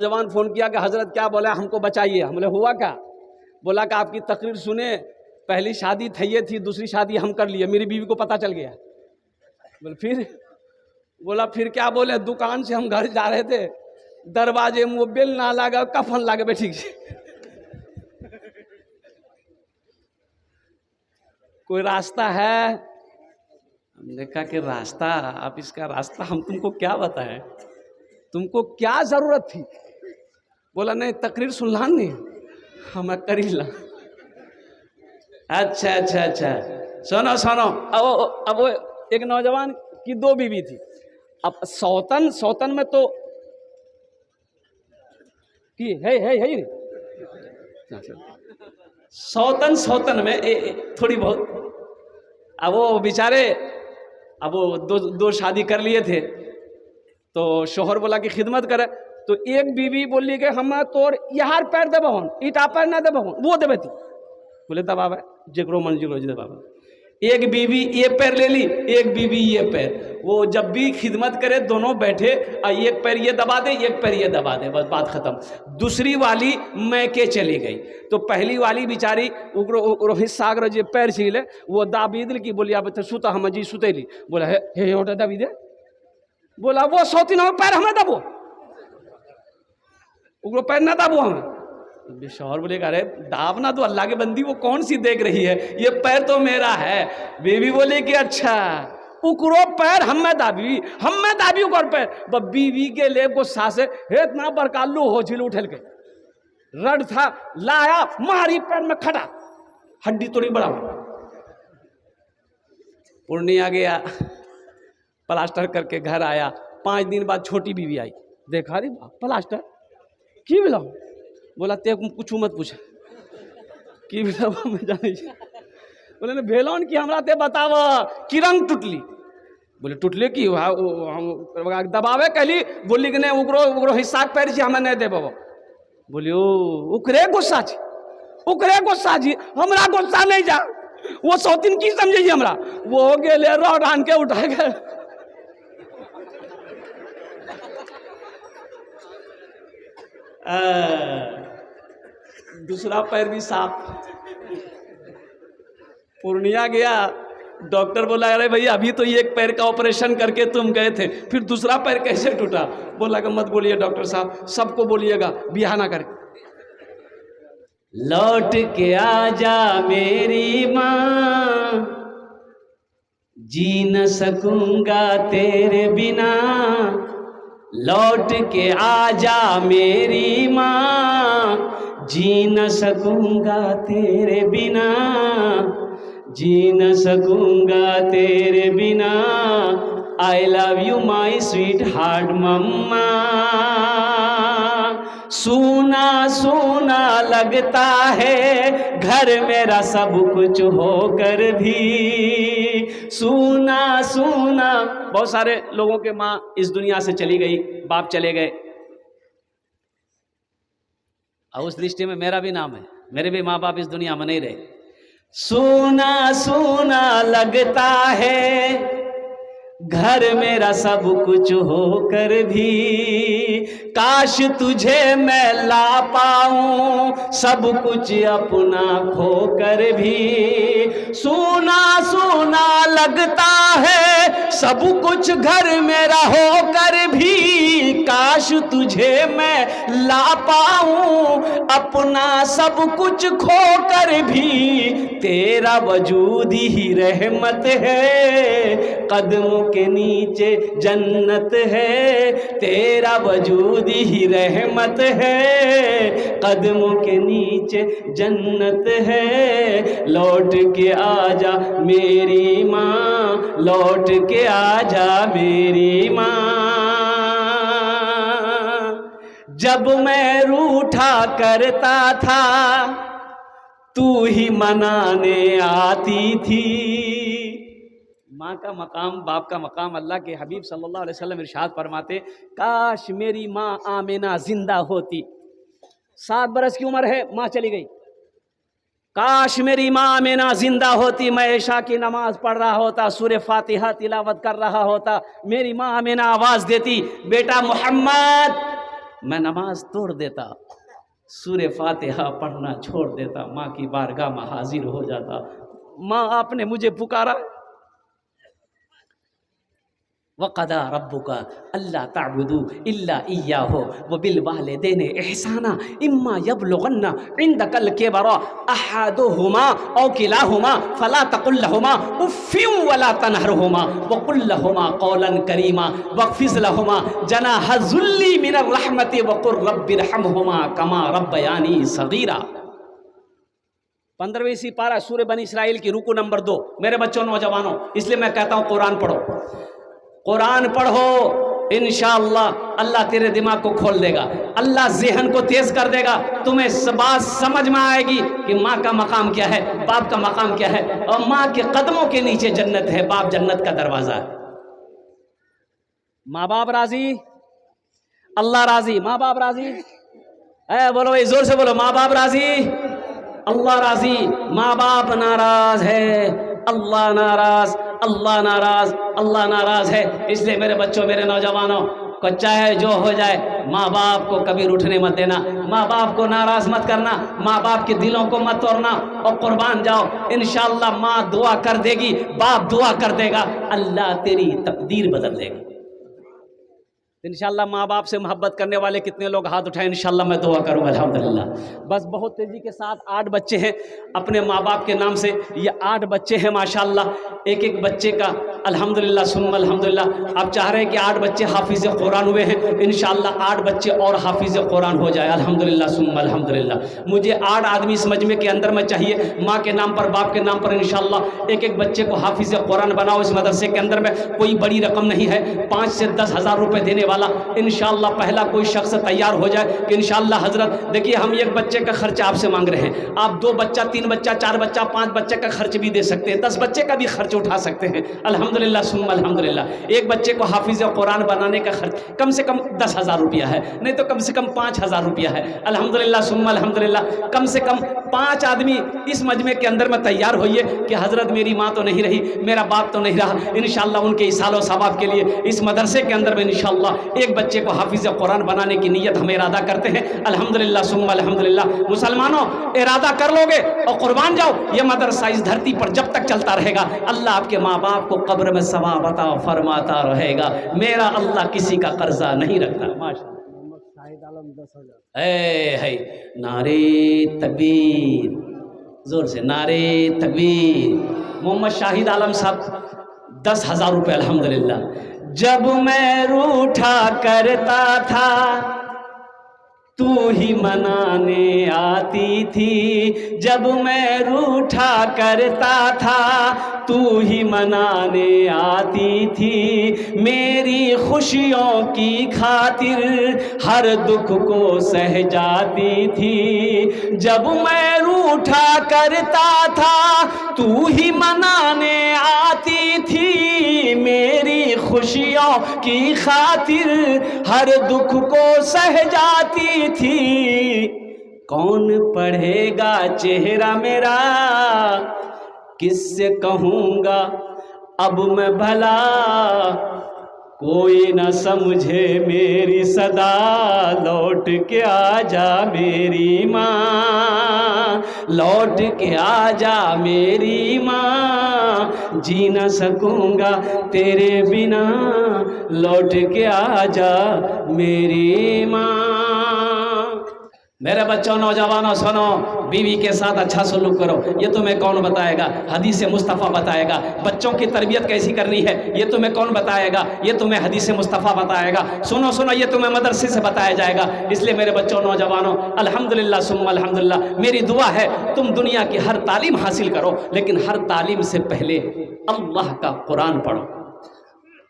जवान फ़ोन किया कि हज़रत क्या बोला, हमको बचाइए। हम बोले हुआ क्या? बोला कि आपकी तकरीर सुने, पहली शादी थैये थी, दूसरी शादी हम कर लिए, मेरी बीवी को पता चल गया। बोले फिर? बोला फिर क्या बोले, दुकान से हम घर जा रहे थे, दरवाजे में वो बेल ना लगा, कफन लगे बैठी। कोई रास्ता है? हमने कहा कि रास्ता, आप इसका रास्ता हम तुमको क्या बताएं, तुमको क्या जरूरत थी? बोला नहीं, तकरीर सुनला नहीं, हम करी ला। अच्छा अच्छा अच्छा, सुनो सुनो। अब वो एक नौजवान की 2 बीवी थी। अब सौतन में तो की है सौतन में थोड़ी बहुत। अब वो बेचारे, अब वो दो शादी कर लिए थे, तो शोहर बोला कि खिदमत करे। तो एक बीवी बोली कि हम तोर यहाँ पैर देव हन, ईटा पैर ना देव हन, वो देवे थी। बोले दबावे जकरो मन जकरो दबावे। एक बीवी ये पैर ले ली, एक बीवी ये पैर। वो जब भी खिदमत करे दोनों बैठे, एक पैर ये दबा दे, एक पैर ये दबा दे, बस बात खत्म। दूसरी वाली मैके चली गई, तो पहली वाली बिचारी उग्रो हिस्सा अगर जो पैर छीले वो दाबी दिल की। बोली अब सुता हम जी सुतेली। बोला हे ओटा दबी दे। बोला वो सोती ना पैर हमें दबो, उग्रो पैर ना दबो हमें। शौहर बोलेगा अरे दाब ना तो अल्लाह के बंदी, वो कौन सी देख रही है, ये पैर तो मेरा है। बीवी बोले कि अच्छा उकरो पैर हमें दाबी उकर पैर। बीवी के ले गुस्सा से इतना बरकालू हो छिल उठल के रड था, लाया मारी पैर में खटा, हड्डी तोड़ी बड़ा। पूर्णिया गया, प्लास्टर करके घर आया। 5 दिन बाद छोटी बीवी आई, देखा रे प्लास्टर की मिला। बोला ते कुछ मत पूछ की मिला, मैं जाने। बोले ने भेलौन की हमरा ते बताव कि रंग टूटली। बोले टूटले की दबावे कहली। बोली कि नहीं उकरो हिस्सा पैर छी हमें नहीं देबो। बोली ओ उकरे गुस्सा छी, उकरे गुस्सा जी, हमरा गुस्सा नहीं जा। वो सौतीन की समझे हमरा, वो गेले रॉड आन के उठा के दूसरा पैर भी साफ। पूर्णिया गया, डॉक्टर बोला अरे भैया अभी तो एक पैर का ऑपरेशन करके तुम गए थे, फिर दूसरा पैर कैसे टूटा? बोला कि मत बोलिए डॉक्टर साहब, सबको बोलिएगा बियाह ना करके। लौट के आजा मेरी माँ, जी न सकूंगा तेरे बिना। लौट के आजा मेरी माँ, जी न सकूंगा तेरे बिना, जी न सकूंगा तेरे बिना। I love you my sweetheart मम्मा। सूना सूना लगता है घर मेरा सब कुछ होकर भी, सूना सूना। बहुत सारे लोगों के माँ इस दुनिया से चली गई, बाप चले गए, और उस दृष्टि में मेरा भी नाम है, मेरे भी माँ बाप इस दुनिया में नहीं रहे। सूना सूना लगता है घर मेरा सब कुछ होकर भी, काश तुझे मैं ला पाऊं सब कुछ अपना खोकर भी। सूना सूना लगता है सब कुछ घर मेरा होकर भी, काश तुझे मैं ला पाऊं अपना सब कुछ खोकर भी। तेरा वजूद ही रहमत है, कदमों के नीचे जन्नत है। तेरा वजूद ही रहमत है, कदमों के नीचे जन्नत है। लौट के आजा मेरी माँ, लौट के आजा मेरी माँ। जब मैं रूठा करता था तू ही मनाने आती थी। माँ का मकाम, बाप का मकाम, अल्लाह के हबीब सल्लल्लाहु अलैहि वसल्लम इरशाद फरमाते, काश मेरी माँ आमिना जिंदा होती। 7 बरस की उम्र है, माँ चली गई। काश मेरी माँ आमिना जिंदा होती, मैं इशा की नमाज पढ़ रहा होता, सूरे फातिहा तिलावत कर रहा होता, मेरी माँ आमिना आवाज़ देती, बेटा मोहम्मद मैं नमाज तोड़ देता, सूरे फातिहा पढ़ना छोड़ देता, माँ की बारगाह में हाजिर हो जाता। माँ आपने मुझे पुकारा, वक़दा रब्बुका अल्ला ताबुदू इल्ला इय्याहु व बिल वालिदैनि इहसाना इम्मा यबलुगन्ना इंदकल किबरा अहदुहुमा औ किलाहुमा फला तकुल लहुमा उफ़्फिन वला तनहरहुमा व कुल लहुमा क़ौलन करीमा वख़्फ़िज़ लहुमा जनाह ज़ुल्ली मिनर रहमति व क़ुल रब्बिरहमहुमा कमा रब्बयानी सग़ीरा। 15वीं सिपारा सूरह बनी इसराइल की रुकू नंबर 2। मेरे बच्चों नौजवानों, इसलिए मैं कहता हूँ कुरान पढ़ो, कुरान पढ़ो, इंशाअल्लाह अल्लाह तेरे दिमाग को खोल देगा, अल्लाह ज़हन को तेज कर देगा, तुम्हें बात समझ में आएगी कि माँ का मकाम क्या है, बाप का मकाम क्या है, और माँ के कदमों के नीचे जन्नत है, बाप जन्नत का दरवाजा है। माँ बाप राजी, अल्लाह राजी, माँ बाप राजी है, बोलो भाई जोर से बोलो, माँ बाप राजी, अल्लाह राजी। माँ बाप नाराज है, अल्लाह नाराज, अल्लाह नाराज, अल्लाह नाराज है। इसलिए मेरे बच्चों, मेरे नौजवानों को चाहे जो हो जाए, माँ बाप को कभी रूठने मत देना, माँ बाप को नाराज मत करना, माँ बाप के दिलों को मत तोड़ना और कुर्बान जाओ। इंशाअल्लाह माँ दुआ कर देगी, बाप दुआ कर देगा, अल्लाह तेरी तकदीर बदल देगा। इंशाअल्लाह माँ बाप से मोहब्बत करने वाले कितने लोग हाथ उठाएं, इंशाअल्लाह मैं दुआ करूँगा अल्हम्दुलिल्लाह। बस बहुत तेज़ी के साथ 8 बच्चे हैं अपने माँ बाप के नाम से, ये 8 बच्चे हैं माशाअल्लाह, एक एक बच्चे का अल्हम्दुलिल्लाह सुम्मा अल्हम्दुलिल्लाह। आप चाह रहे हैं कि 8 बच्चे हाफिज़ कुरान हुए हैं, इंशाअल्लाह 8 बच्चे और हाफिज़ कुरान हो जाए अल्हम्दुलिल्लाह सुम्मा अल्हम्दुलिल्लाह। मुझे 8 आदमी इस मजमे के अंदर में चाहिए, माँ के नाम पर, बाप के नाम पर, इंशाअल्लाह एक एक बच्चे को हाफिज़ कुरान बनाओ। इस मदरसे के अंदर में कोई बड़ी रकम नहीं है, 5 से 10 हज़ार रुपये देने वाला इंशाअल्लाह पहला कोई शख्स तैयार हो जाए कि इंशाअल्लाह हजरत, देखिए हम एक बच्चे का खर्च आपसे मांग रहे हैं, आप 2 बच्चा, 3 बच्चा, 4 बच्चा, 5 बच्चे का खर्च भी दे सकते हैं, 10 बच्चे का भी खर्च उठा सकते हैं अल्हम्दुलिल्लाह सुम्मा अल्हम्दुलिल्लाह। एक बच्चे को हाफिज़ कुरान बनाने का खर्च कम से कम 10,000 रुपया है, नहीं तो कम से कम 5,000 रुपया है अल्हम्दुलिल्लाह सुम्मा अल्हम्दुलिल्लाह। कम से कम 5 आदमी इस मजमे के अंदर में तैयार होइए कि हजरत मेरी माँ तो नहीं रही, मेरा बाप तो नहीं रहा, इंशाअल्लाह उनके इसालो सवाब के लिए इस मदरसे के अंदर में इंशाअल्लाह एक बच्चे को हाफिज़ कुरान बनाने की नीयत हम इरादा करते हैं अल्हम्दुलिल्लाह सुम्मा अल्हम्दुलिल्लाह। मुसलमानों इरादा कर लोगे और कुर्बान जाओ, ये मदरसा इस धरती पर जब तक चलता रहेगा अल्लाह आपके माँ बाप को कब्र में सवाब अता फरमाता रहेगा। मेरा अल्लाह किसी का कर्जा नहीं रखता। है नारे तकबीर, जोर से नारे तकबीर। मोहम्मद शाहिद आलम साहब 10,000 रुपये अल्हम्दुलिल्लाह। जब मैं रूठा करता था तू ही मनाने आती थी, जब मैं रूठा करता था तू ही मनाने आती थी, मेरी खुशियों की खातिर हर दुख को सह जाती थी। जब मैं रूठा करता था तू ही मनाने आती थी, मेरी खुशियों की खातिर हर दुख को सह जाती थी। कौन पढ़ेगा चेहरा मेरा, किससे कहूँगा अब मैं भला, कोई न समझे मेरी सदा, लौट के आजा मेरी माँ, लौट के आजा मेरी माँ, जी न सकूँगा तेरे बिना, लौट के आजा मेरी माँ। मेरे बच्चों नौजवानों सुनो, बीवी के साथ अच्छा सलूक करो, ये तुम्हें कौन बताएगा, हदीस मुस्तफ़ा बताएगा। बच्चों की तरबियत कैसी करनी है ये तुम्हें कौन बताएगा, ये तुम्हें हदीस मुस्तफ़ा बताएगा। सुनो सुनो, ये तुम्हें मदरसे से बताया जाएगा। इसलिए मेरे बच्चों नौजवानों अल्हम्दुलिल्लाह सुम्मा अल्हम्दुलिल्लाह, मेरी दुआ है तुम दुनिया की हर तालीम हासिल करो, लेकिन हर तालीम से पहले अल्लाह का कुरान पढ़ो।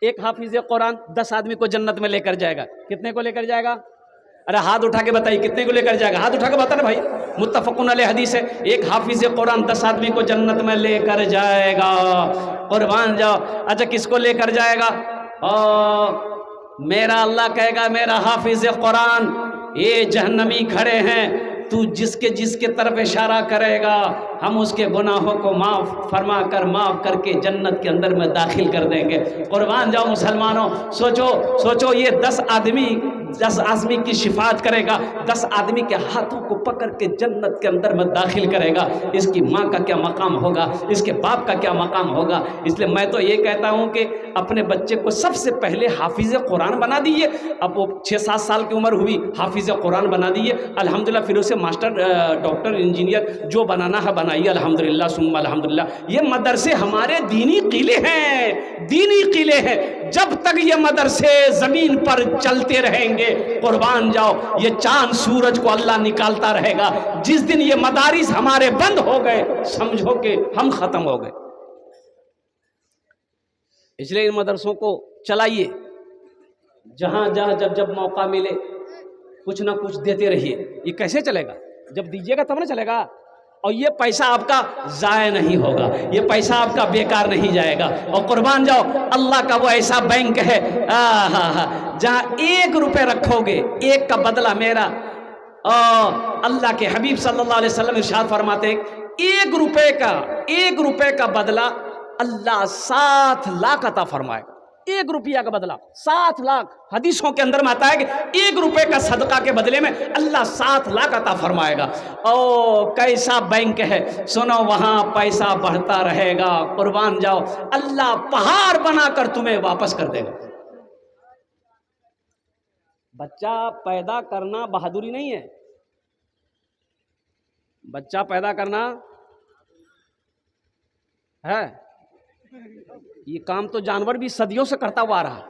एक हाफिज़ कुरान 10 आदमी को जन्नत में लेकर जाएगा। कितने को लेकर जाएगा? अरे हाथ उठा के बताइए कितने को लेकर जाएगा, हाथ उठा के बताना भाई। मुत्तफ़क़ुन अलैह हदीस है, एक हाफिज़ कुरान 10 आदमी को जन्नत में लेकर जाएगा। कुर्बान जाओ। अच्छा किसको लेकर जाएगा? मेरा अल्लाह कहेगा मेरा हाफिज़ कुरान, ये जहन्नमी खड़े हैं, तू जिसके तरफ इशारा करेगा हम उसके गुनाहों को माफ़ फरमा कर, माफ़ करके जन्नत के अंदर में दाखिल कर देंगे। कुर्बान जाओ मुसलमानों, सोचो सोचो, ये 10 आदमी 10 आदमी की शिफात करेगा, 10 आदमी के हाथों को पकड़ के जन्नत के अंदर में दाखिल करेगा। इसकी माँ का क्या मकाम होगा, इसके बाप का क्या मकाम होगा। इसलिए मैं तो ये कहता हूँ कि अपने बच्चे को सबसे पहले हाफिज़ कुरान बना दीजिए। अब वो 6-7 साल की उम्र हुई, हाफिज़ कुरान बना दीजिए, अल्हम्दुलिल्लाह। फिर उसे मास्टर, डॉक्टर, इंजीनियर जो बनाना है बनाइए, अल्हम्दुलिल्लाह सुम्मा अल्हम्दुलिल्लाह। ये मदरसे हमारे दीनी किले हैं, दीनी किले हैं। जब तक ये मदरसे जमीन पर चलते रहेंगे, कुर्बान जाओ, ये चांद सूरज को अल्लाह निकालता रहेगा। जिस दिन ये मदारिस हमारे बंद हो गए, समझो कि हम खत्म हो गए। इसलिए इन मदरसों को चलाइए, जहां जहां जब जब मौका मिले कुछ ना कुछ देते रहिए। ये कैसे चलेगा? जब दीजिएगा तब ना चलेगा। और ये पैसा आपका ज़ाया नहीं होगा, ये पैसा आपका बेकार नहीं जाएगा। और कुर्बान जाओ, अल्लाह का वो ऐसा बैंक है जहाँ 1 रुपये रखोगे, 1 का बदला मेरा। अल्लाह के हबीब सल्लल्लाहु अलैहि वसल्लम इरशाद फरमाते हैं, 1 रुपये का बदला अल्लाह 7 लाख अता फरमाएगा। 1 रुपया का बदला 7 लाख। हदीसों के अंदर में आता है कि 1 रुपये का सदका के बदले में अल्लाह 7 लाख अता फरमाएगा। ओ कैसा बैंक है, सुनो, वहां पैसा बढ़ता रहेगा। कुर्बान जाओ, अल्लाह पहाड़ बनाकर तुम्हें वापस कर देगा। बच्चा पैदा करना बहादुरी नहीं है, बच्चा पैदा करना है। ये काम तो जानवर भी सदियों से करता हुआ आ रहा।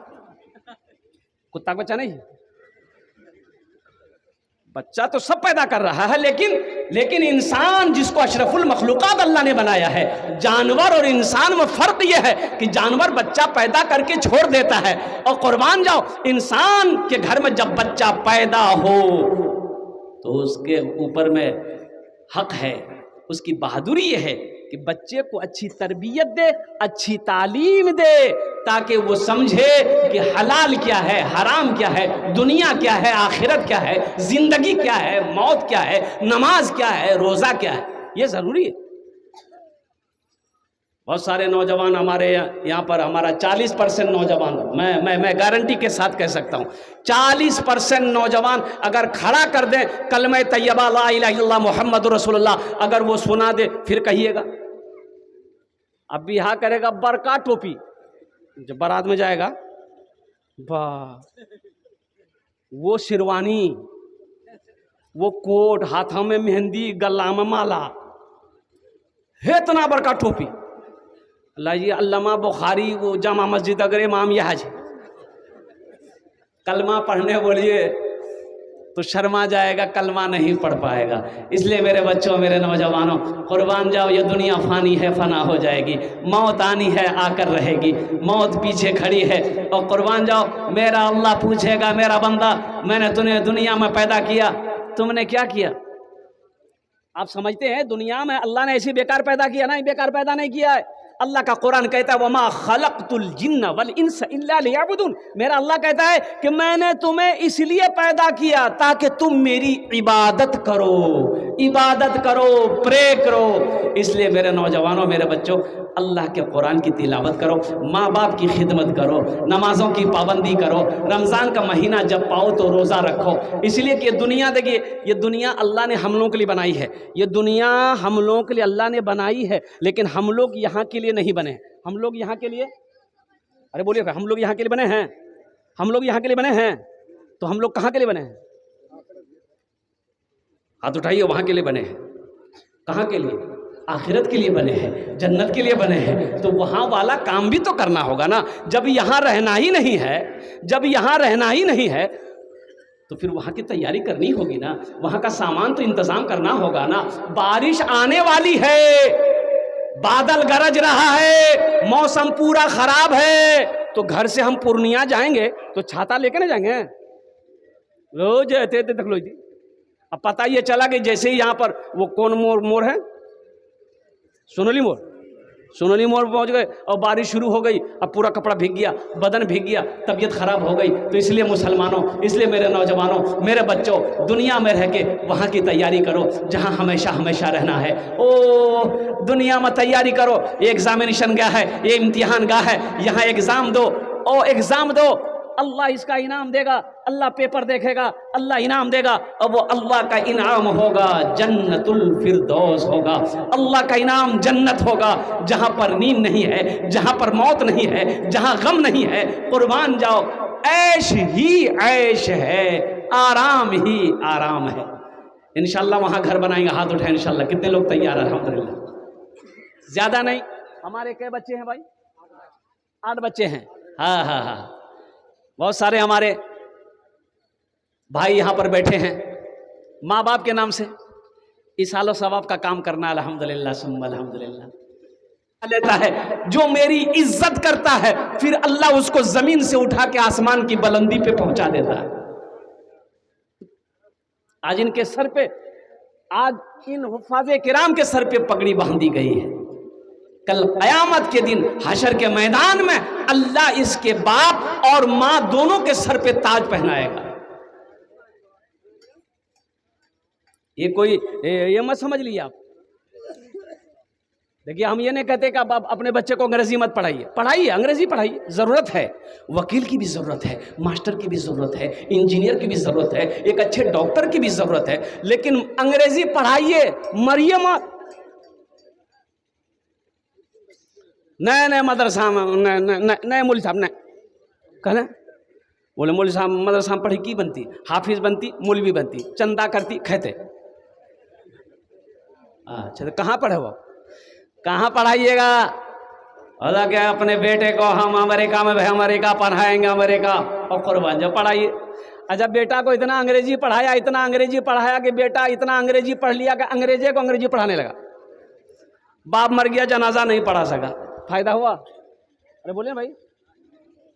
कुत्ता का बच्चा नहीं, बच्चा तो सब पैदा कर रहा है, लेकिन इंसान जिसको अशरफुल मखलूकात अल्लाह ने बनाया है, जानवर और इंसान में फर्क यह है कि जानवर बच्चा पैदा करके छोड़ देता है, और कुर्बान जाओ, इंसान के घर में जब बच्चा पैदा हो तो उसके ऊपर में हक है, उसकी बहादुरी यह है कि बच्चे को अच्छी तरबियत दे, अच्छी तालीम दे, ताकि वो समझे कि हलाल क्या है, हराम क्या है, दुनिया क्या है, आखिरत क्या है, जिंदगी क्या है, मौत क्या है, नमाज क्या है, रोज़ा क्या है। ये ज़रूरी है। बहुत सारे नौजवान हमारे यहाँ पर, हमारा 40% नौजवान, मैं गारंटी के साथ कह सकता हूँ, 40% नौजवान अगर खड़ा कर दें कलमे तैयबा ला इलाहा इल्लल्लाह मुहम्मदुर रसूलुल्लाह, अगर वो सुना दे, फिर कहिएगा। अब भी हाँ करेगा, बरका टोपी, जब बारात में जाएगा, वाह, वो शेरवानी, वो कोट, हाथों में मेहंदी, गला में माला, है इतना बरका टोपी। अल्लाह जी, अल्लामा बुखारी वो जामा मस्जिद अगर इमाम यहाज कलमा पढ़ने बोलिए तो शर्मा जाएगा, कलमा नहीं पढ़ पाएगा। इसलिए मेरे बच्चों, मेरे नौजवानों, कुर्बान जाओ, ये दुनिया फानी है, फना हो जाएगी। मौत आनी है, आकर रहेगी, मौत पीछे खड़ी है। और कुर्बान जाओ, मेरा अल्लाह पूछेगा, मेरा बंदा, मैंने तुम्हें दुनिया में पैदा किया, तुमने क्या किया? आप समझते हैं दुनिया में अल्लाह ने ऐसी बेकार पैदा किया? नहीं, बेकार पैदा नहीं किया है। अल्लाह का कुरान कहता है, वमा खलक़तुल जिन्न वल इंस इल्ला लियअबुदून। मेरा अल्लाह कहता है कि मैंने तुम्हें इसलिए पैदा किया ताकि तुम मेरी इबादत करो, इबादत करो, प्रे करो। इसलिए मेरे नौजवानों, मेरे बच्चों, अल्लाह के कुरान की तिलावत करो, माँ बाप की खिदमत करो, नमाज़ों की पाबंदी करो, रमज़ान का महीना जब पाओ तो रोज़ा रखो। इसलिए कि ये दुनिया, देखिए, ये दुनिया अल्लाह ने हम लोगों के लिए बनाई है, ये दुनिया हम लोगों के लिए अल्लाह ने बनाई है, लेकिन हम लोग यहाँ के लिए नहीं बने। हम लोग यहाँ के लिए, अरे बोलिए, हम लोग यहाँ के लिए बने हैं, हम लोग यहाँ के लिए बने हैं, तो हम लोग कहाँ के लिए बने हैं? हाथ उठाइए, वहाँ के लिए बने हैं। कहाँ के लिए? आखिरत के लिए बने हैं, जन्नत के लिए बने हैं। तो वहाँ वाला काम भी तो करना होगा ना। जब यहाँ रहना ही नहीं है, जब यहाँ रहना ही नहीं है, तो फिर वहाँ की तैयारी करनी होगी ना, वहाँ का सामान तो इंतज़ाम करना होगा ना। बारिश आने वाली है, बादल गरज रहा है, मौसम पूरा खराब है, तो घर से हम पूर्णिया जाएंगे तो छाता लेके ना जाएंगे? रोज देख लो जी, अब पता ये चला कि जैसे ही यहाँ पर वो कौन मोर है, सोनोली मोड़, सोनोली मोड़ पहुँच गए और बारिश शुरू हो गई, अब पूरा कपड़ा भीग गया, बदन भीग गया, तबीयत खराब हो गई। तो इसलिए मुसलमानों, इसलिए मेरे नौजवानों, मेरे बच्चों, दुनिया में रह के वहाँ की तैयारी करो जहाँ हमेशा हमेशा रहना है। ओ दुनिया में तैयारी करो, ये एग्जामिनेशन गया है, ये इम्तिहान गया है, यहाँ एग्ज़ाम दो, ओ एग्ज़ाम दो, अल्लाह इसका इनाम देगा। अल्लाह पेपर देखेगा, अल्लाह इनाम देगा, और वो अल्लाह का इनाम होगा जन्नतुल फिरदौस होगा। अल्लाह का इनाम जन्नत होगा, जहां पर नींद नहीं है, जहां पर मौत नहीं है, जहां गम नहीं है। कुर्बान जाओ, ऐश ही ऐश है, आराम ही आराम है। इंशाल्लाह वहां घर बनाएंगे, हाथ उठाए इंशाल्लाह। कितने लोग तैयार हैं? अल्हम्दुलिल्लाह। ज्यादा नहीं, हमारे क्या बच्चे हैं भाई? 8 बच्चे हैं। हाँ हाँ हाँ, बहुत सारे हमारे भाई यहाँ पर बैठे हैं। माँ बाप के नाम से इसालो सवाब का काम करना, अल्हम्दुलिल्लाह सुम्मा अल्हम्दुलिल्लाह। लेता है जो मेरी इज्जत करता है, फिर अल्लाह उसको जमीन से उठा के आसमान की बुलंदी पे पहुंचा देता है। आज इनके सर पे, आज इन हुफ़ाज़े किराम के सर पे पगड़ी बांधी गई है। कल क़यामत के दिन हशर के मैदान में अल्लाह इसके बाप और मां दोनों के सर पे ताज पहनाएगा। ये कोई ये मत समझ लीजिए आप। देखिए, हम ये नहीं कहते कि आप अपने बच्चे को अंग्रेजी मत पढ़ाइए, पढ़ाइए, अंग्रेजी पढ़ाइए, ज़रूरत है। वकील की भी ज़रूरत है, मास्टर की भी ज़रूरत है, इंजीनियर की भी ज़रूरत है, एक अच्छे डॉक्टर की भी ज़रूरत है, लेकिन अंग्रेजी पढ़ाइए, मरिए मत। नए नए मदरसा में नए मौलवी साहब ने कहना, बोले मौलवी साहब मदरसा में पढ़ी की बनती, हाफिज बनती, मौलवी बनती, चंदा करती, कहते। अच्छा, तो कहाँ पढ़े वो? कहाँ पढ़ाइएगा? अल्लाह क्या अपने बेटे को हम अमेरिका में अमेरिका पढ़ाएंगे, अमेरिका और कुर्बान जो पढ़ाइए। अच्छा, बेटा को इतना अंग्रेजी पढ़ाया, इतना अंग्रेजी पढ़ाया कि बेटा इतना अंग्रेजी पढ़ लिया कि अंग्रेजी को अंग्रेजी पढ़ाने लगा। बाप मर गया, जनाजा नहीं पढ़ा सका, फायदा हुआ? अरे बोले भाई,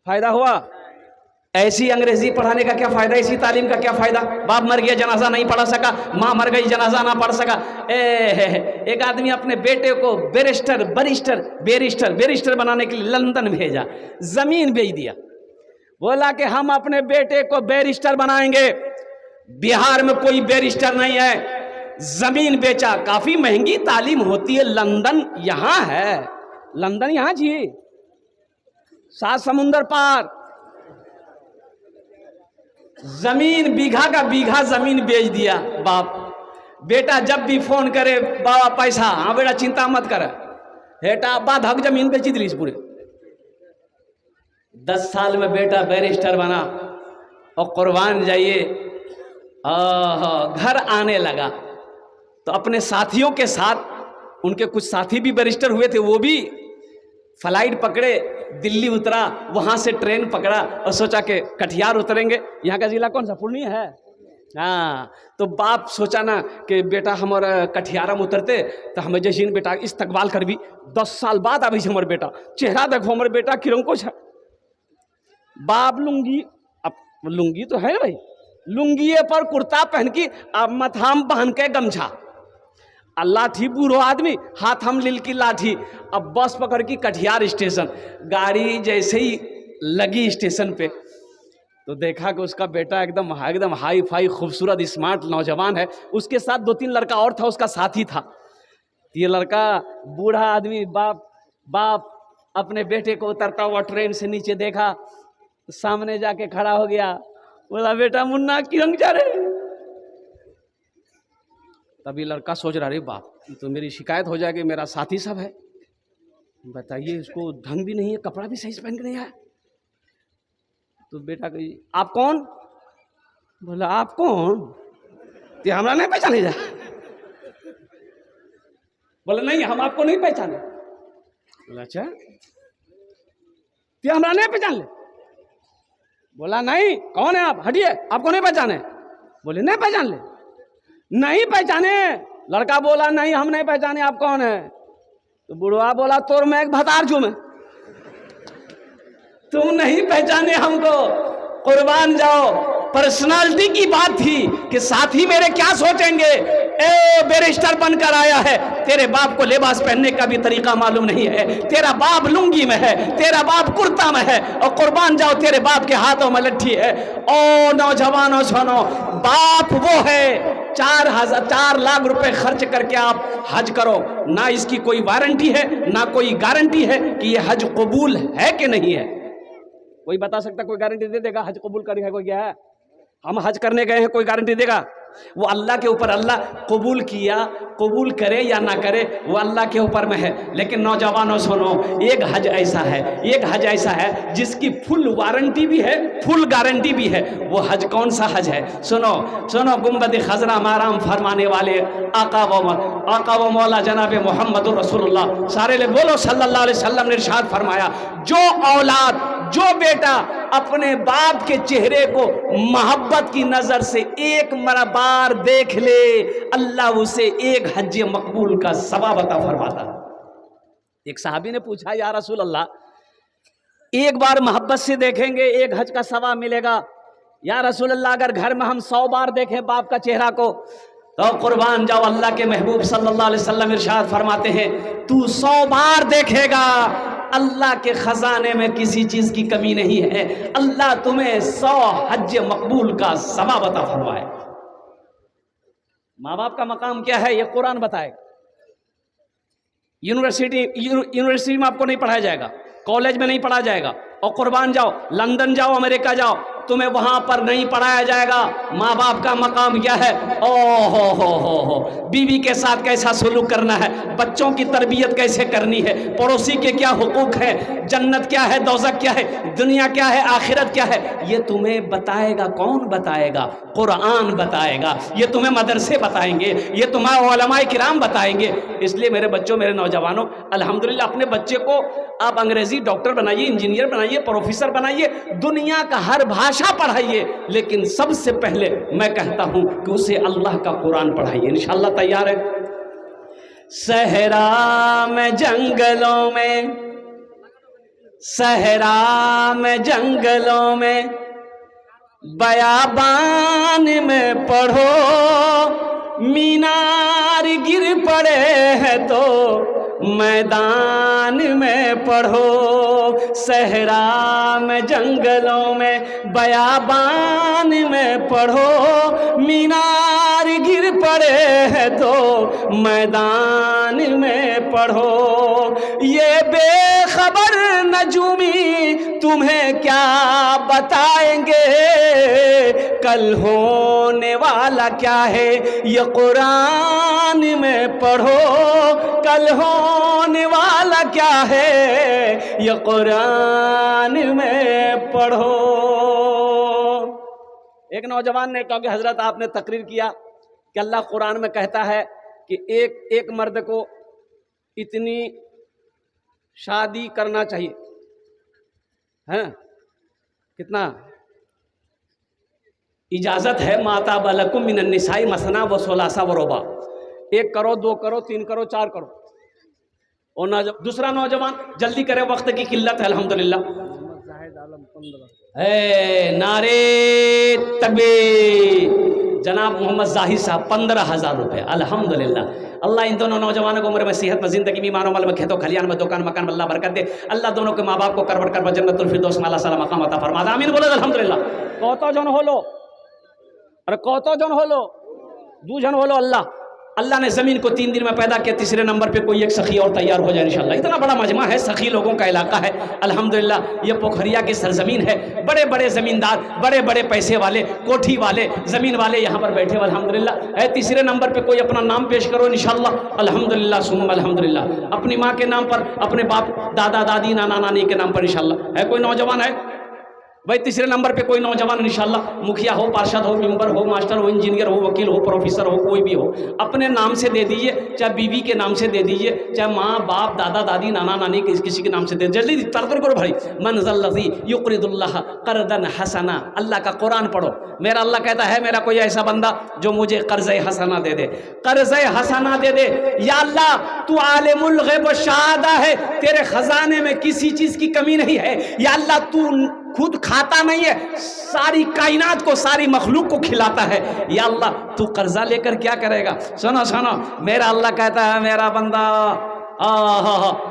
फायदा हुआ? ऐसी अंग्रेजी पढ़ाने का क्या फायदा, ऐसी तालीम का क्या फायदा? बाप मर गया, जनाजा नहीं पढ़ा सका, माँ मर गई, जनाजा ना पढ़ सका। एक आदमी अपने बेटे को बैरिस्टर बनाने के लिए लंदन भेजा, जमीन बेच दिया, बोला कि हम अपने बेटे को बैरिस्टर बनाएंगे। बिहार में कोई बैरिस्टर नहीं है, जमीन बेचा। काफी महंगी तालीम होती है, लंदन यहां है, लंदन यहां जी, 7 समुंदर पार। जमीन बीघा का बीघा जमीन बेच दिया बाप। बेटा जब भी फोन करे, बाबा पैसा, हाँ बेटा चिंता मत कर, बेटा बाद हक जमीन बेची दिली पूरे। 10 साल में बेटा बैरिस्टर बना और कुर्बान जाइए, घर आने लगा तो अपने साथियों के साथ, उनके कुछ साथी भी बैरिस्टर हुए थे, वो भी फ्लाइट पकड़े, दिल्ली उतरा, वहां से ट्रेन पकड़ा और सोचा कि कटिहार उतरेंगे। यहाँ का जिला कौन सा? पूर्णिया है। हाँ, तो बाप सोचा ना कि बेटा हमारा कटिहार में उतरते तो हमें जैसे बेटा इस्तकबाल कर भी 10 साल बाद अभी हमारे बेटा चेहरा देखो, हमारे बेटा किरण को है। बाप लुंगी, अब लुंगी तो है भाई, लुंगिए पर कुर्ता पहन की, अब मथाम पहन के गमछा, लाठी, बूढ़ो आदमी, हाथ हम लील की लाठी। अब बस पकड़ की कटिहार स्टेशन, गाड़ी जैसे ही लगी स्टेशन पे तो देखा कि उसका बेटा एकदम हाई फाई खूबसूरत स्मार्ट नौजवान है, उसके साथ 2-3 लड़का और था, उसका साथी था। ये लड़का बूढ़ा आदमी, बाप अपने बेटे को उतरता हुआ ट्रेन से नीचे देखा, सामने जाके खड़ा हो गया, बोला बेटा मुन्ना किरंग जा रहे। तभी लड़का सोच रहा, अरे बाप तो मेरी शिकायत हो जाएगी, मेरा साथी सब है, बताइए इसको ढंग भी नहीं है, कपड़ा भी सही से पहन के नहीं है। तो बेटा कही, आप कौन? बोला आप कौन? तो हमरा नहीं पहचाने जा। बोला नहीं, हम आपको नहीं पहचाने। बोला अच्छा, तो हमरा नहीं पहचान ले। बोला नहीं, कौन है आप? हटिए, आपको नहीं पहचाने। बोले नहीं पहचान ले। नहीं पहचाने। लड़का बोला नहीं हम नहीं पहचाने, आप कौन है? तो बुढ़वा बोला तोर मैं एक भतार जो मैं, तुम नहीं पहचाने हमको, कुर्बान जाओ। पर्सनालिटी की बात थी कि साथी मेरे क्या सोचेंगे, ए बैरिस्टर बनकर आया है, तेरे बाप को लिबास पहनने का भी तरीका मालूम नहीं है, तेरा बाप लुंगी में है, तेरा बाप कुर्ता में है, और कुर्बान जाओ तेरे बाप के हाथों में लट्ठी है। ओ नौजवानों सुनो, बाप वो है 4 लाख रुपए खर्च करके आप हज करो, ना इसकी कोई वारंटी है ना कोई गारंटी है कि ये हज कबूल है कि नहीं है। कोई बता सकता, कोई गारंटी दे देगा हज कबूल करेगा कोई? क्या है? हम हज करने गए हैं, कोई गारंटी देगा? वो अल्लाह के ऊपर, अल्लाह कबूल किया, कबूल करे या ना करे वो अल्लाह के ऊपर में है। लेकिन नौजवानों सुनो, एक हज ऐसा है, एक हज ऐसा है जिसकी फुल वारंटी भी है, फुल गारंटी भी है। वो हज कौन सा हज है? सुनो सुनो, गुंबद खजरा माराम फरमाने वाले आका व मौला जनाब मोहम्मद रसूलुल्लाह सारे ले बोलो सल्लल्लाहु अलैहि वसल्लम ने इरशाद फरमाया, जो औलाद, जो बेटा अपने बाप के चेहरे को मोहब्बत की नजर से एक बार देख ले, अल्लाह उसे एक हज मकबूल का सवाब अता फरमाता। एक सहाबी ने पूछा, या रसूल अल्लाह, एक बार मोहब्बत से देखेंगे एक हज का सवाब मिलेगा? या रसूल अल्लाह, अगर घर में हम 100 बार देखें बाप का चेहरा को तो कुर्बान जाओ। अल्लाह के महबूब सल्लल्लाहु अलैहि वसल्लम इरशाद फरमाते हैं, तू 100 बार देखेगा, अल्लाह के खजाने में किसी चीज की कमी नहीं है, अल्लाह तुम्हें 100 हज मकबूल का सवाब अता फरमाए। माँ बाप का मकाम क्या है, ये कुरान बताएगा। यूनिवर्सिटी में आपको नहीं पढ़ाया जाएगा, कॉलेज में नहीं पढ़ाया जाएगा, और कुर्बान जाओ, लंदन जाओ, अमेरिका जाओ, तुम्हें वहां पर नहीं पढ़ाया जाएगा माँ बाप का मकाम क्या है। ओ हो, बीवी के साथ कैसा सलूक करना है, बच्चों की तरबियत कैसे करनी है, पड़ोसी के क्या हुकूक है, जन्नत क्या है, दोज़ख क्या है, दुनिया क्या है, आखिरत क्या है, ये तुम्हें बताएगा। कौन बताएगा? कुरान बताएगा। ये तुम्हें मदरसे बताएंगे, ये तुम्हारे उलमाए किराम बताएंगे। इसलिए मेरे बच्चों, मेरे नौजवानों, अल्हम्दुलिल्लाह अपने बच्चे को आप अंग्रेजी डॉक्टर बनाइए, इंजीनियर बनाइए, प्रोफेसर बनाइए, दुनिया का हर भाषा पढ़ाइए, लेकिन सबसे पहले मैं कहता हूं कि उसे अल्लाह का कुरान पढ़ाइए। इंशाअल्लाह तैयार है? सहरा में जंगलों में, सहरा में जंगलों में, बयाबान में पढ़ो, मीनार गिर पड़े हैं तो मैदान में पढ़ो। सहरा में जंगलों में, बयाबान में पढ़ो, मीनार गिर पड़े हैं तो मैदान में पढ़ो। ये बेखबर नजूमी तुम्हें क्या बताएंगे, कल होने वाला क्या है ये कुरान में पढ़ो, कल होने वाला क्या है ये कुरान में पढ़ो। एक नौजवान ने कहा कि हजरत आपने तकरीर किया कि अल्लाह कुरान में कहता है कि एक मर्द को इतनी शादी करना चाहिए, है कितना? इजाजत है, माता बलकुम मिनन निसाई मसना व सोलासा व रोबा, 1 करो, 2 करो, 3 करो, 4 करो। और दूसरा नौजवान जल्दी करे, वक्त की किल्लत है। अल्हम्दुलिल्लाह, नारे तकबीर, जनाब मोहम्मद जाहिद साहब 15,000 रुपये। अल्हम्दुलिल्लाह, अल्लाह इन दोनों नौजवानों को उम्र में, सेहत में, जिंदगी में, ईमान में, खेतों खलियान में, दुकान मकान में अल्लाह बरकत दे। अल्लाह दोनों के माँ बाप को करवट कर जन्नतुल फिरदौस में अल्लाह सलाम मकाम अता फरमा। आमीन बोलो अल्हम्दुलिल्लाह। कौतो जन होलो, अरे कौतो जन होलो, 2 जन होलो। अल्लाह ने ज़मीन को 3 दिन में पैदा किया, तीसरे नंबर पे कोई एक सखी और तैयार हो जाए इंशाअल्लाह। इतना बड़ा मजमा है, सखी लोगों का इलाका है अल्हम्दुलिल्लाह। ये पोखरिया की सरजमीन है, बड़े बड़े ज़मींदार, बड़े बड़े पैसे वाले, कोठी वाले, ज़मीन वाले यहाँ पर बैठे अल्हम्दुलिल्लाह। है तीसरे नंबर पे कोई अपना नाम पेश करो इंशाअल्लाह। अल्हम्दुलिल्लाह सुम्मा अल्हम्दुलिल्लाह, अपनी माँ के नाम पर, अपने बाप दादा दादी नाना नानी के नाम पर इंशाअल्लाह। है कोई नौजवान है भाई? तीसरे नंबर पे कोई नौजवान इंशाअल्लाह, मुखिया हो, पार्षद हो, मेंबर हो, मास्टर हो, इंजीनियर हो, वकील हो, प्रोफेसर हो, कोई भी हो, अपने नाम से दे दीजिए, चाहे बीवी के नाम से दे दीजिए, चाहे माँ बाप दादा दादी नाना नानी किसी के नाम से दे, जल्दी तरतर करो भाई। मन ज़ल्लज़ी युक़रिदुल्लाह क़र्ज़न हसना, अल्लाह का कुरान पढ़ो। मेरा अल्लाह कहता है, मेरा कोई ऐसा बंदा जो मुझे कर्ज़े हसना दे दे, कर्ज़े हसना दे दे। या अल्लाह, तू आलिमुल ग़ैब व शहादा है, तेरे खजाने में किसी चीज़ की कमी नहीं है। या अल्लाह, तू खुद खाता नहीं है, सारी कायनात को, सारी मखलूक को खिलाता है। या अल्लाह, तू कर्जा लेकर क्या करेगा? सुनो सुनो, मेरा अल्लाह कहता है, मेरा बंदा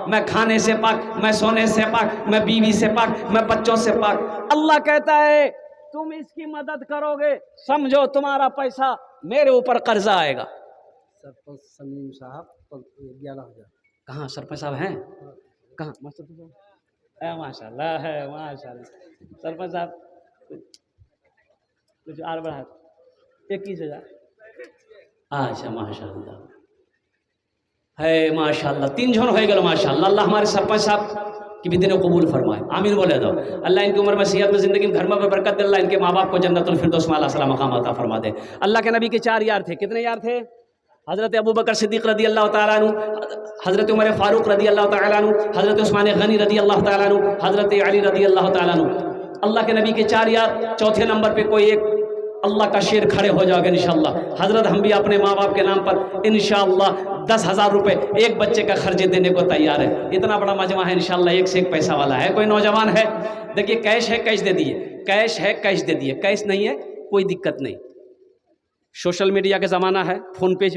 मैं खाने से पाक, मैं सोने से पाक, मैं बीवी से पाक, मैं बच्चों से पाक। अल्लाह कहता है तुम इसकी मदद करोगे, समझो तुम्हारा पैसा मेरे ऊपर कर्जा आएगा। सरपंच समीम साहब 11,000। कहाँ सरपंच साहब हैं? कहाँ? माशाल्लाह है, माशाल्लाह। सरपंच साहब कुछ और बढ़ा 21,000। अच्छा माशाल्लाह है, माशाल्लाह 3 जन हो गए माशाल्लाह। अल्लाह हमारे सरपंच साहब की भी दिनों कबूल फरमाए, आमीन बोले दो। अल्लाह इनकी उम्र में सेहत में ज़िंदगी में घर में बरकत दे, अल्लाह इनके माँ बाप को जन्नतुल फिरदौस में आला मकाम अता फरमा दे। अल्लाह के नबी के 4 यार थे। कितने यार थे? हज़रत अबू बकर सिद्दीक़ रदी अल्लाह तआला अन्हु, हज़रत उमर फ़ारूक रदी अल्लाह तआला अन्हु, हज़रत उस्मान गनी रदी अल्लाह तआला अन्हु, हज़रत अली रदी अल्लाह तआला अन्हु। अल्लाह के नबी के 4 यार। चौथे नंबर पे कोई एक अल्लाह का शेर खड़े हो जाओगे इंशाअल्लाह। हज़रत हम भी अपने माँ बाप के नाम पर इंशाअल्लाह 10,000 रुपये एक बच्चे का खर्चे देने को तैयार है। इतना बड़ा मजमा है इंशाअल्लाह, एक से एक पैसा वाला है। कोई नौजवान है, देखिए कैश है, कैश दे दिए, कैश है, कैश दे दिए, कैश नहीं है कोई दिक्कत नहीं। सोशल मीडिया का ज़माना है, फ़ोन पे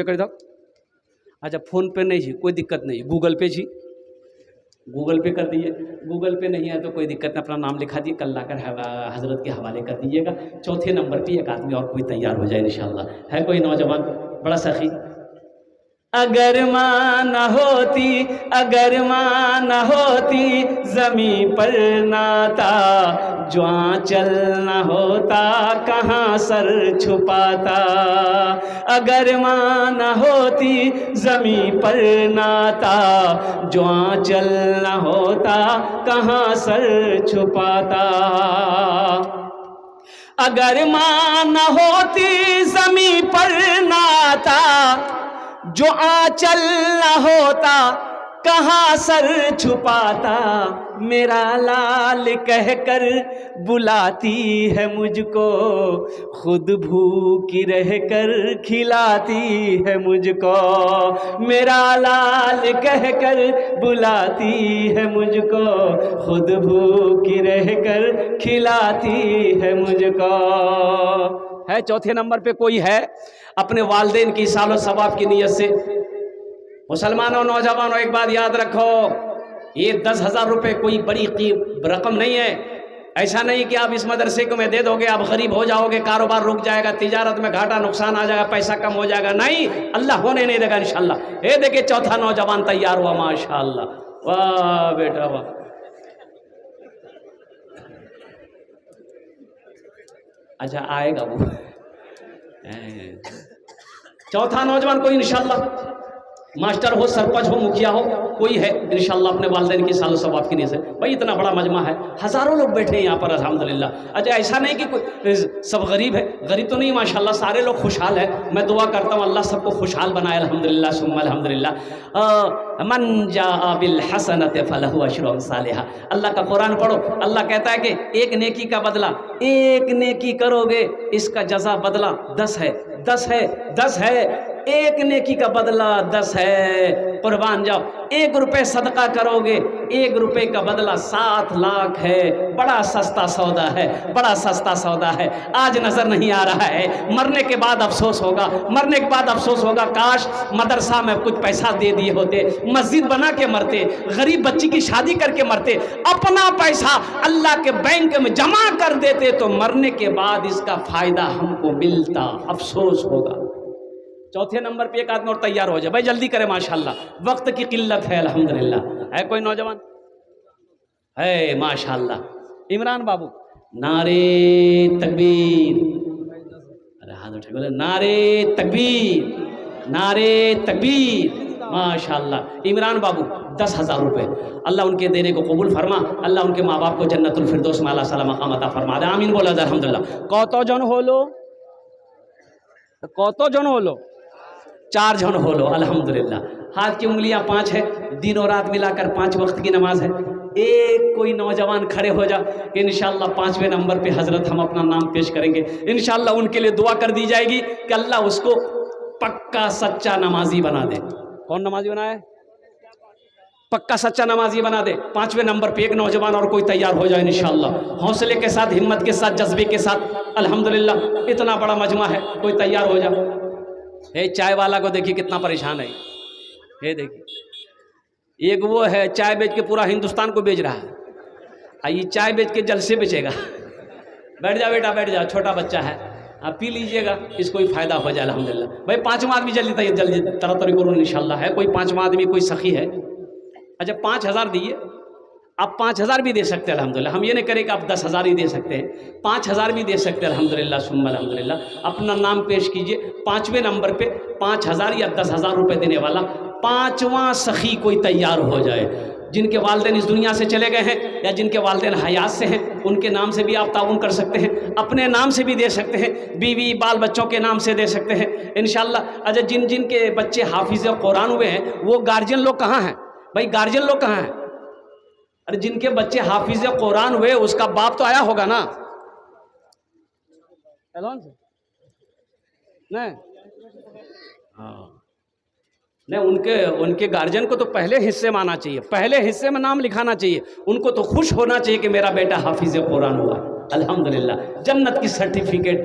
कर दो। अच्छा फ़ोन पे नहीं जी, कोई दिक्कत नहीं, गूगल पे जी, गूगल पे कर दिए। गूगल पे नहीं है तो कोई दिक्कत नहीं, अपना नाम लिखा दिए, कल लाकर हज़रत के हवाले कर दीजिएगा। चौथे नंबर पे एक आदमी और कोई तैयार हो जाए इंशाअल्लाह। है कोई नौजवान बड़ा सखी? अगर माँ न होती, अगर माँ न होती ज़मीं पर नाता, जो आंचल न होता कहाँ सर छुपाता। अगर माँ न होती ज़मीं पर नाता, जो आंचल न होता कहाँ सर छुपाता। अगर माँ न होती ज़मीं पर नाता, जो आंचल न होता कहाँ सर छुपाता। मेरा लाल कहकर बुलाती है मुझको, खुद भूखी रहकर खिलाती है मुझको। मेरा लाल कहकर बुलाती है मुझको, खुद भूखी रहकर खिलाती है मुझको। है चौथे नंबर पे कोई है अपने वालिदैन की सालो सवाब की नीयत से? मुसलमानों नौजवानों एक बात याद रखो, ये 10,000 रुपये कोई बड़ी रकम नहीं है। ऐसा नहीं कि आप इस मदरसे को मैं दे दोगे आप गरीब हो जाओगे, कारोबार रुक जाएगा, तिजारत में घाटा नुकसान आ जाएगा, पैसा कम हो जाएगा। नहीं, अल्लाह होने नहीं देगा इंशाअल्लाह। ये देखिए चौथा नौजवान तैयार हुआ माशाअल्लाह। वाह बेटा वाह। अच्छा आएगा वो चौथा नौजवान कोई इंशाअल्लाह, मास्टर हो, सरपंच हो, मुखिया हो, कोई है इंशाअल्लाह अपने वालिदैन की सालो सवाब की नीयत से। भाई इतना बड़ा मजमा है, हज़ारों लोग बैठे हैं यहाँ पर अल्हम्दुलिल्लाह। अच्छा ऐसा नहीं कि कोई सब गरीब है, गरीब तो नहीं माशाअल्लाह, सारे लोग खुशहाल है। मैं दुआ करता हूँ अल्लाह सबको खुशहाल बनाए अल्हम्दुलिल्लाह सुम्मा अल्हम्दुलिल्लाह। मन जाअ बिल हसनति फलहु अशरु अम्सालिहा। अल्लाह का कुरान पढ़ो, अल्लाह कहता है कि एक नेकी का बदला, एक नेकी करोगे इसका जज़ा बदला 10 है, 10 है, 10 है। एक नेकी का बदला 10 है। कुर्बान जाओ, 1 रुपये सदका करोगे, 1 रुपये का बदला 7 लाख है। बड़ा सस्ता सौदा है, बड़ा सस्ता सौदा है। आज नजर नहीं आ रहा है, मरने के बाद अफसोस होगा, मरने के बाद अफसोस होगा। काश मदरसा में कुछ पैसा दे दिए होते, मस्जिद बना के मरते, गरीब बच्ची की शादी करके मरते, अपना पैसा अल्लाह के बैंक में जमा कर देते तो मरने के बाद इसका फायदा हमको मिलता। अफसोस होगा। चौथे नंबर पे एक आदमी और तैयार हो जाए। भाई जल्दी करे माशाल्लाह, वक्त की किल्लत है अल्हम्दुलिल्लाह। है कोई नौजवान? है माशाल्लाह। इमरान बाबू नारे तकबीर, अरे हाथ उठे बोले नारे तकबीर, नारे तकबीर। माशाल्लाह इमरान बाबू 10,000 रुपये अल्लाह उनके देने को कबूल फरमा। अल्लाह उनके माँ बाप को जन्नतुल फिरदौस में आला मकाम अता फरमा दे। आमीन बोला अल्हम्दुलिल्लाह। कौतो जन हो लो, कौतो जन हो लो, 4 जन हो लो अल्हम्दुलिल्लाह। हाथ की उंगलियां 5 है, दिन और रात मिलाकर 5 वक्त की नमाज है। एक कोई नौजवान खड़े हो जा कि इंशाअल्लाह 5वें नंबर पे हजरत हम अपना नाम पेश करेंगे। इंशाअल्लाह उनके लिए दुआ कर दी जाएगी कि अल्लाह उसको पक्का सच्चा नमाजी बना दे। कौन नमाजी बनाए? पक्का सच्चा नमाजी बना दे। 5वें नंबर पे एक नौजवान और कोई तैयार हो जाए इंशाअल्लाह, हौसले के साथ, हिम्मत के साथ, जज्बे के साथ अल्हम्दुलिल्लाह। इतना बड़ा मजमा है, कोई तैयार हो जा। हे चाय वाला को देखिए कितना परेशान है। हे देखिए एक वो है चाय बेच के पूरा हिंदुस्तान को बेच रहा है, ये चाय बेच के जलसे बेचेगा। बैठ जा बेटा बैठ जा, छोटा बच्चा है, आप पी लीजिएगा, इसको भी फायदा हो जाए अल्हम्दुलिल्लाह। भाई 5वां आदमी जल्दी जल्दी तरह करो इंशाअल्लाह। है कोई 5वां आदमी, कोई सखी है? अच्छा 5,000 दिए, आप 5,000 भी दे सकते हैं अल्हम्दुलिल्लाह। हम ये नहीं करें कि आप 10,000 ही दे सकते हैं, 5,000 भी दे सकते हैं अल्हम्दुलिल्लाह सुम्मा अल्हम्दुलिल्लाह। अपना नाम पेश कीजिए, 5वें नंबर पे 5,000 या 10,000 रुपये देने वाला 5वां सखी कोई तैयार हो जाए। जिनके वालिदैन इस दुनिया से चले गए हैं या जिनके वालिदैन हयात से हैं, उनके नाम से भी आप ताउन कर सकते हैं, अपने नाम से भी दे सकते हैं, बीवी बाल बच्चों के नाम से दे सकते हैं इंशाल्लाह। अच्छा, जिन जिन के बच्चे हाफिज़ कुरान हुए हैं वो गार्जियन लोग कहाँ हैं भाई? गार्जियन लोग कहाँ हैं? अरे जिनके बच्चे हाफिज़ कुरान हुए उसका बाप तो आया होगा ना? एलोन से नहीं, हाँ नहीं, उनके गार्जियन को तो पहले हिस्से में आना चाहिए, पहले हिस्से में नाम लिखाना चाहिए। उनको तो खुश होना चाहिए कि मेरा बेटा हाफिज़ कुरान हुआ, अल्हम्दुलिल्लाह, जन्नत की सर्टिफिकेट।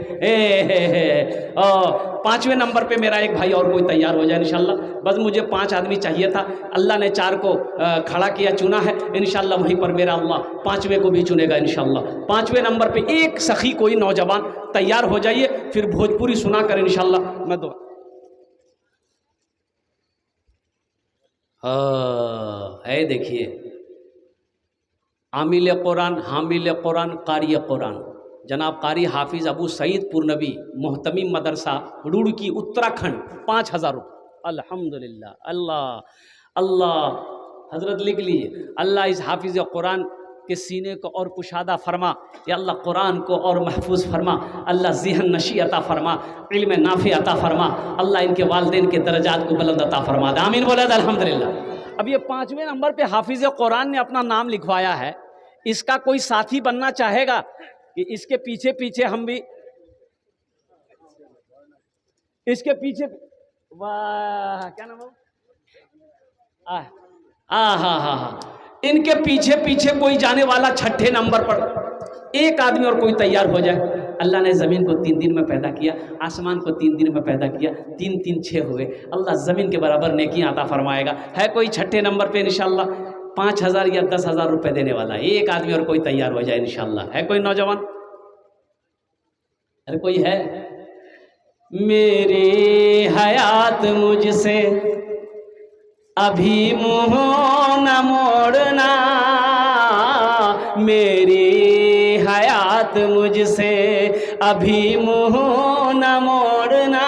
5वें नंबर पे मेरा एक भाई और कोई तैयार हो जाए इंशाल्लाह। बस मुझे 5 आदमी चाहिए था, अल्लाह ने 4 को खड़ा किया, चुना है इंशाल्लाह। वहीं पर मेरा अल्लाह 5वें को भी चुनेगा इंशाल्लाह। 5वें नंबर पे एक सखी कोई नौजवान तैयार हो जाइए, फिर भोजपुरी सुना कर इंशाल्लाह मैं दुआ। है देखिए, आमिल कुरान, हामिल कुरान, कारी कुरान, जनाब कारी हाफिज़ अबू सईद पुरनवी, मोहतमीम मदरसा रुड़की उत्तराखंड, 5,000 रुपये। अल्हम्दुलिल्लाह, अल्लाह अल्लाह। हज़रत लिख लीजिए, अल्लाह इस हाफिज़ कुरान के सीने को और कुशादा फरमा, या अल्लाह कुरान को और महफूज फरमा, अल्लाह ज़हन नशी अता फरमा, इल्म नाफ़ी अता फरमा, अल्लाह इनके वालिदैन के दर्जात को बुलंद अता फरमा दे, आमीन बोले अल्हम्दुलिल्लाह। अब ये 5वें नंबर पे हाफिज़ कुरान ने अपना नाम लिखवाया है, इसका कोई साथी बनना चाहेगा कि इसके पीछे पीछे हम भी, इसके पीछे, वाह क्या नाम है, हाँ, इनके पीछे पीछे कोई जाने वाला 6ठे नंबर पर एक आदमी और कोई तैयार हो जाए। अल्लाह ने ज़मीन को 3 दिन में पैदा किया, आसमान को 3 दिन में पैदा किया, 3 3 6 हुए। अल्लाह ज़मीन के बराबर नेकियां अता फरमाएगा। है कोई 6ठे नंबर पे इंशाल्लाह 5,000 या 10,000 रुपये देने वाला, एक आदमी और कोई तैयार हो जाए इंशाल्लाह। है कोई नौजवान? अरे कोई है? मेरी हयात मुझसे अभी मुँह न मोड़ना, मेरी हयात मुझसे अभी मुँह न मोड़ना,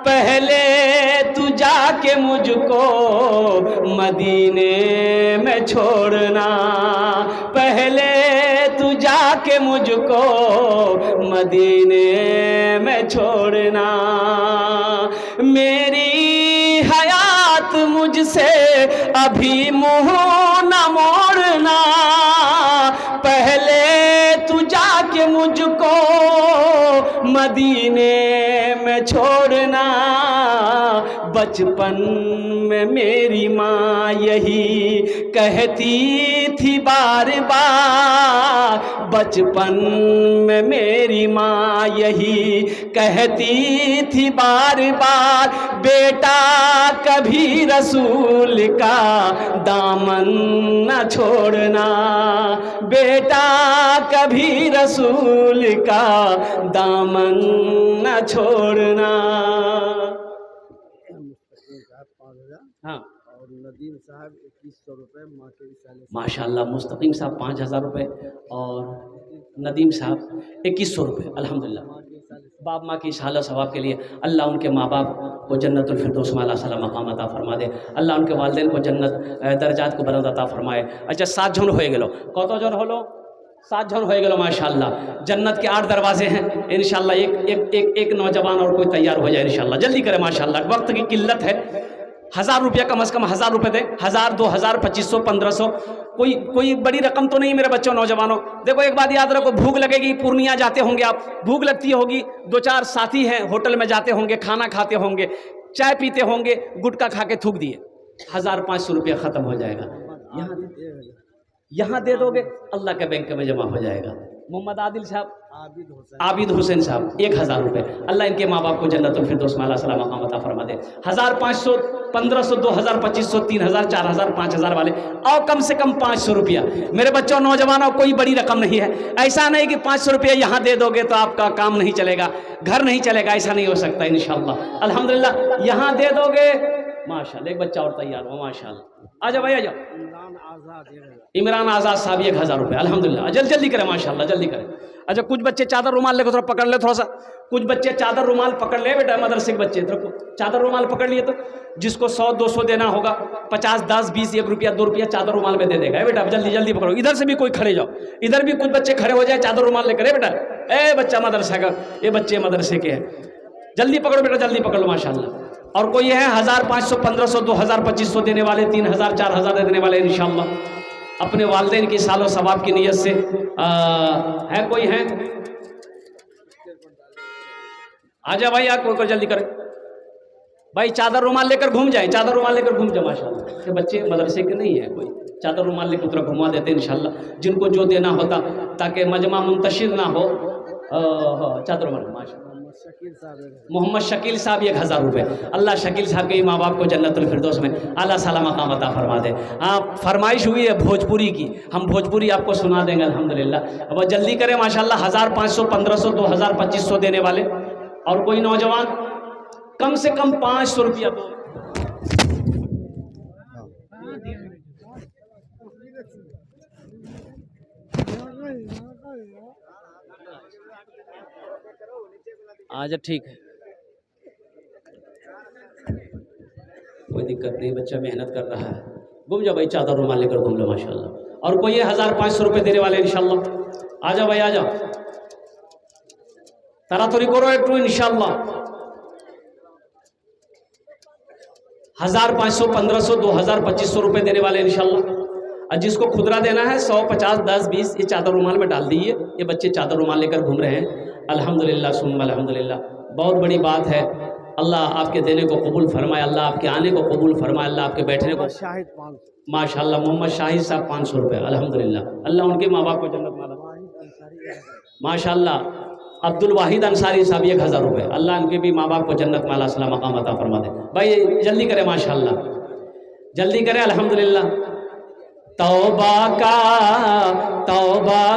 पहले तू जाके मुझको मदीने में छोड़ना, पहले तू जाके मुझको मदीने में छोड़ना, मेरी हयात मुझसे अभी मुँह न मोड़ना, पहले तू जाके मुझको मदीने में छोड़ना। बचपन में मेरी माँ यही कहती थी बार बार, बचपन में मेरी माँ यही कहती थी बार बार, बेटा कभी रसूल का दामन न छोड़ना, बेटा कभी रसूल का दामन न छोड़ना। साहब 5,000, हाँ, और नदीम साहब 2100 रुपये माँ के रिसाले से। माशाल्लाह। मुस्तकीम साहब 5,000 रुपये और नदीम साहब 2100 रुपये। अल्हम्दुलिल्लाह, माँ के रिसाले से। बाप माँ की इशाला सवाब के लिए अल्लाह उनके माँ बाप को जन्नतुल फिरदौस में अल्लाह सलाम मकाम अता फरमा दे, अल्लाह उनके वालिदैन को जन्नत दर्जात को बुलंद अता फरमाए। अच्छा, 7 जन हो गेलो, कत जन हलो? 7 जन हो गेलो माशाल्लाह। जन्नत के 8 दरवाजे हैं इंशाल्लाह। एक नौजवान और कोई तैयार हो जाए इंशाल्लाह, जल्दी करें माशाल्लाह, वक्त की किल्लत है। 1,000 रुपया कम से कम 1,000 रुपये दें, 1,000 2,000 2,500 1,500, कोई बड़ी रकम तो नहीं मेरे बच्चों नौजवानों। देखो एक बात याद रखो, भूख लगेगी, पूर्णिया जाते होंगे आप, भूख लगती होगी, 2-4 साथी हैं होटल में जाते होंगे, खाना खाते होंगे, चाय पीते होंगे, गुटखा खा के थूक दिए, 1,500 रुपया ख़त्म हो जाएगा। यहाँ दे दोगे, अल्लाह के बैंक में जमा हो जाएगा। मोहम्मद आदिल साहब, आबिद हुसैन साहब 1,000 रुपये, अल्लाह इनके माँ बाप को जन्नतुल फिरदौस में अल्लाह सलाम मकाम अता फरमा दे। 1,500 1,500 2,000 2,500 3,000 4,000 5,000 वाले, और कम से कम 500 रुपया। मेरे बच्चों नौजवानों, कोई बड़ी रकम नहीं है। ऐसा नहीं कि 500 रुपया यहाँ दे दोगे तो आपका काम नहीं चलेगा, घर नहीं चलेगा, ऐसा नहीं हो सकता इंशाअल्लाह। अल्हम्दुलिल्लाह यहाँ दे दोगे, माशाअल्लाह। एक बच्चा और तैयार हो, माशाअल्लाह। आ जाओ भाई, आ जाओ। इमरान आज़ाद साहब 1000 रुपये। अल्हम्दुलिल्लाह, जल्दी करें माशाल्लाह, जल्दी करें। अच्छा, कुछ बच्चे चादर रुमाल लेकर थोड़ा पकड़ ले, थोड़ा सा कुछ बच्चे चादर रुमाल पकड़ ले बेटा, मदरसे के बच्चे तो चादर रुमाल पकड़ लिए, तो जिसको 100-200 देना होगा, 50, 10, 20, 1 रुपया 2 रुपया चादर रुमाल में दे देगा। बेटा जल्दी पकड़ो, इधर से भी कोई खड़े जाओ, इधर भी कुछ बच्चे खड़े हो जाए चादर रुमाल लेकर। बेटा ए बच्चा मदरसा का, ये बच्चे मदरसे के हैं, जल्दी पकड़ो बेटा, जल्दी पकड़ लो माशाल्लाह। और कोई है 1500, 1500, 2000, 2500 देने वाले, 3000, 4000 देने वाले इंशाअल्लाह अपने वालिदैन की सालो सवाब की नीयत से। है कोई है? आजा भाई यार, कोई जल्दी करे भाई, चादर रुमाल लेकर घूम जाए, चादर रुमाल लेकर घूम जाए माशाल्लाह। ये बच्चे मदरसे के नहीं है, कोई चादर रुमाल लेकर उतना घुमा देते इंशाल्लाह, जिनको जो देना होता ताकि मजमा मुंतशिर ना हो। चादर रुमाल माशाल्लाह। मोहम्मद शकील साहब 1000 रुपये। अल्लाह शकील साहब के माँ बाप को जन्नतुल फिरदौस में आला साला मकाम अता फरमा दे। हाँ, फरमाइश हुई है भोजपुरी की, हम भोजपुरी आपको सुना देंगे अल्हम्दुलिल्लाह। अब जल्दी करें माशाल्लाह, 1500, 1500, 2000, 2500 देने वाले। और कोई नौजवान कम से कम 500 रुपया दो। आजा, ठीक है, कोई दिक्कत नहीं, बच्चा मेहनत कर रहा है। घूम जाओ भाई, चादर रुमाल लेकर घूम लो माशाल्लाह। और कोई 1500 रुपये देने वाले इंशाल्लाह। आजा भाई, आजा, तारातुरी करो एक इंशाल्लाह। 1500, 1500, 2000, 2500 रुपये देने वाले इंशाल्लाह। और जिसको खुदरा देना है 100, 50, 10, 20 ये चादर रुमाल में डाल दीजिए। ये बच्चे चादर रुमाल लेकर घूम रहे हैं अल्हम्दुलिल्लाह सुम्मा अल्हम्दुलिल्लाह। बहुत बड़ी बात है, अल्लाह आपके देने को कबूल फरमाए, अल्लाह आपके आने को कबूल फरमाए, अल्लाह आपके बैठने को। शाहिद 500 माशाल्लाह, मोहम्मद शाहिद साहब 500 रुपये अल्हम्दुलिल्लाह। अल्लाह उनके माँ बाप को जन्नत माला माशाल्लाह। अब्दुल वाहिद अंसारी साहब 1000 रुपये। अल्लाह उनके भी माँ बाप को जन्नत माला सलाम मकाम अता फरमा दे। भाई जल्दी करें माशाल्लाह, जल्दी करें अल्हम्दुलिल्लाह। तौबा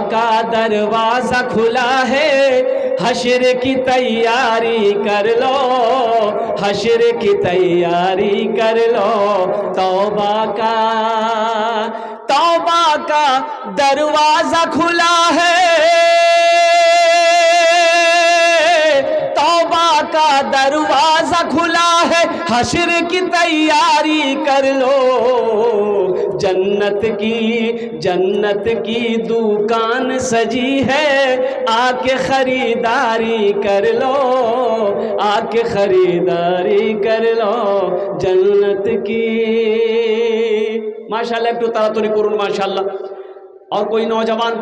का दरवाज़ा खुला है, हश्र की तैयारी कर लो, हश्र की तैयारी कर लो। तौबा का दरवाज़ा खुला है, तौबा का दरवाज़ा खुला है, हश्र की तैयारी कर लो। जन्नत की दुकान सजी है, आके खरीदारी कर लो, आके खरीदारी कर लो जन्नत की। माशाल्लाह, एक तो तारातुरी कुरुन माशाल्लाह। और कोई नौजवान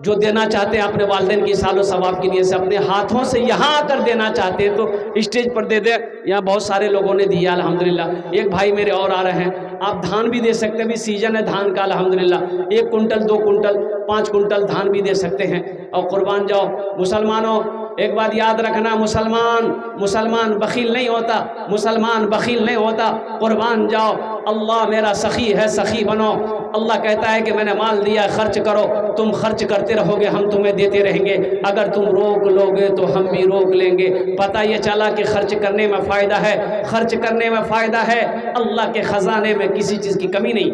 जो देना चाहते हैं अपने वालिदैन की सालो सवाब के लिए से, अपने हाथों से यहाँ आकर देना चाहते हैं तो स्टेज पर दे दे। यहाँ बहुत सारे लोगों ने दिया अल्हम्दुलिल्लाह। एक भाई मेरे और आ रहे हैं, आप धान भी दे सकते हैं, भी सीजन है धान का अल्हम्दुलिल्लाह। 1 कुंटल, 2 कुंटल, 5 कुंटल धान भी दे सकते हैं और कुर्बान जाओ। मुसलमानों एक बात याद रखना, मुसलमान बखील नहीं होता, मुसलमान बखील नहीं होता। कुर्बान जाओ, अल्लाह मेरा सखी है, सखी बनो। अल्लाह कहता है कि मैंने माल दिया, खर्च करो, तुम खर्च करते रहोगे, हम तुम्हें देते रहेंगे। अगर तुम रोक लोगे तो हम भी रोक लेंगे। पता ये चला कि खर्च करने में फ़ायदा है, खर्च करने में फ़ायदा है। अल्लाह के ख़जाने में किसी चीज़ की कमी नहीं।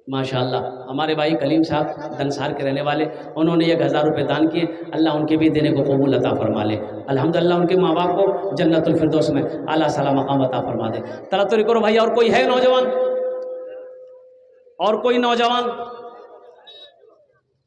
माशाल्लाह, हमारे भाई कलीम साहब दनसार के रहने वाले, उन्होंने 1000 रुपये दान किए। अल्लाह उनके भी देने को कबूल अता फरमा ले अल्हम्दुलिल्लाह। उनके माँ बाप को जन्नतुल फिरदौस में आला साला मकाम अता फरमा दे। तारातुरी करो भाई। और कोई है नौजवान? और कोई नौजवान?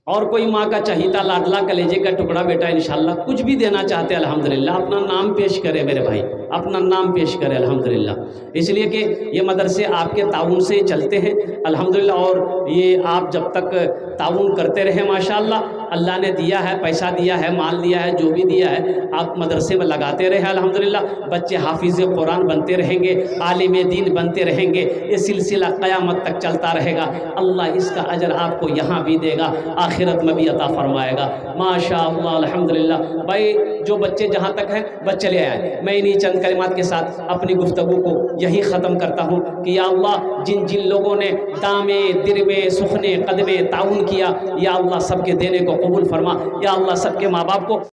और कोई माँ का चहीता लाडला कलेजे का टुकड़ा बेटा इंशाल्लाह कुछ भी देना चाहते हैं अल्हम्दुलिल्लाह, अपना नाम पेश करे मेरे भाई, अपना नाम पेश करे अल्हम्दुलिल्लाह। इसलिए कि ये मदरसे आपके ताउन से चलते हैं अल्हम्दुलिल्लाह। और ये आप जब तक ताउन करते रहे माशाल्लाह, अल्लाह ने दिया है, पैसा दिया है, माल दिया है, जो भी दिया है आप मदरसे में लगाते रहे अल्हम्दुलिल्लाह। बच्चे हाफिज़ कुरान बनते रहेंगे, आलिम दीन बनते रहेंगे, ये सिलसिला क़यामत तक चलता रहेगा। अल्लाह इसका अजर आपको यहाँ भी देगा, आखिरत में भी अता फरमाएगा माशाअल्लाह अल्हम्दुलिल्लाह। भाई जो बच्चे जहाँ तक हैं बस चले आए। मैं इन्हीं चंद कलिमात के साथ अपनी गुफ्तगू को यही ख़त्म करता हूँ कि या अल्लाह जिन जिन लोगों ने दामे दिरमे सुखने कदमे ताउन किया, या अल्लाह सबके देने को कबूल फरमा। या अल्लाह सबके माँ बाप को